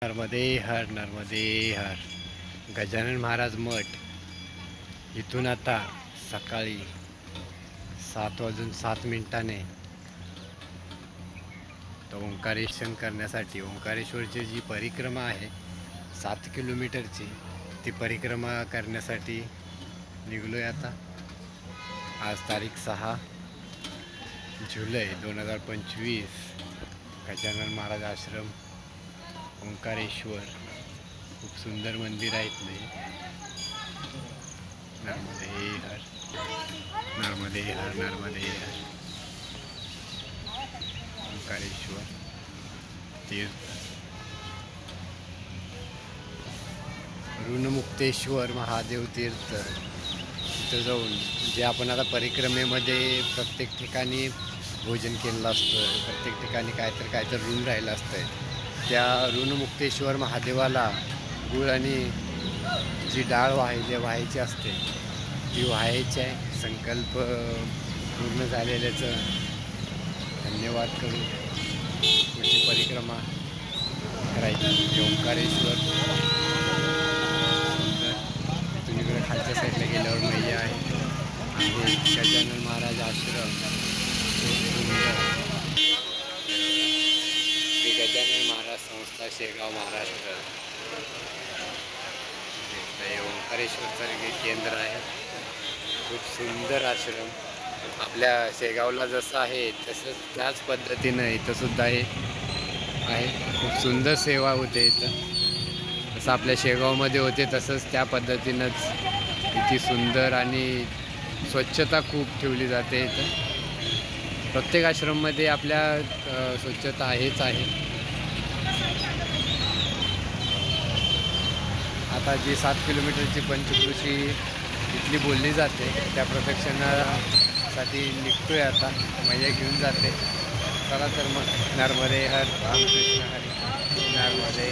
नर्मदे हर नर्मदे हर. गजानन महाराज मठ इथून आता सकाळी 7:07 तर ओंकारेश्वर करण्यासाठी ओंकारेश्वरची जी परिक्रमा आहे 7 किलोमीटरची ती परिक्रमा करण्यासाठी निघलोय आता. आज तारीख 6 जुलै 2025. गजानन महाराज आश्रम ओंकारेश्वर खूप सुंदर मंदिर आहे इथले. नर्मदे हर नर्मदे हर नर्मदे हर. ओंकारेश्वर तीर्थ ऋणमुक्तेश्वर महादेव तीर्थ. तिथं जाऊन जे आपण आता परिक्रमेमध्ये प्रत्येक ठिकाणी भोजन केलेलं असतं, प्रत्येक ठिकाणी काहीतरी ऋण राहिलं असतं, त्या ऋणमुक्तेश्वर महादेवाला गुळ आणि जी डाळ व्हायची असते ती व्हायची आहे. संकल्प पूर्ण झालेल्याचं धन्यवाद करून पुढची परिक्रमा करायची. ओंकारेश्वर इथून इकडे खालच्या साईडला गेल्यावर मैया आहे. गजानन महाराज आश्रम श्री गजानन महाराज संस्था शेगाव महाराष्ट्र. ओंकारेश्वरचं केंद्र आहे. खूप सुंदर आश्रम आपल्या शेगावला जसं आहे तसंच त्याच पद्धतीनं इथं सुद्धा आहे. खूप सुंदर सेवा होते इथं. जसं आपल्या शेगावमध्ये होते तसंच त्या पद्धतीनंच इथे सुंदर आणि स्वच्छता खूप ठेवली जाते इथं. प्रत्येक आश्रममध्ये आपल्या स्वच्छता आहेच आहे. आता जी 7 किलोमीटरची पंचकृषी इथली बोलली जाते त्या प्रदक्षिणासाठी निघतोय आता. मैया घेऊन जाते. चला तर मग. नर्मदे हर. रामकृष्ण हरी. नर्मदे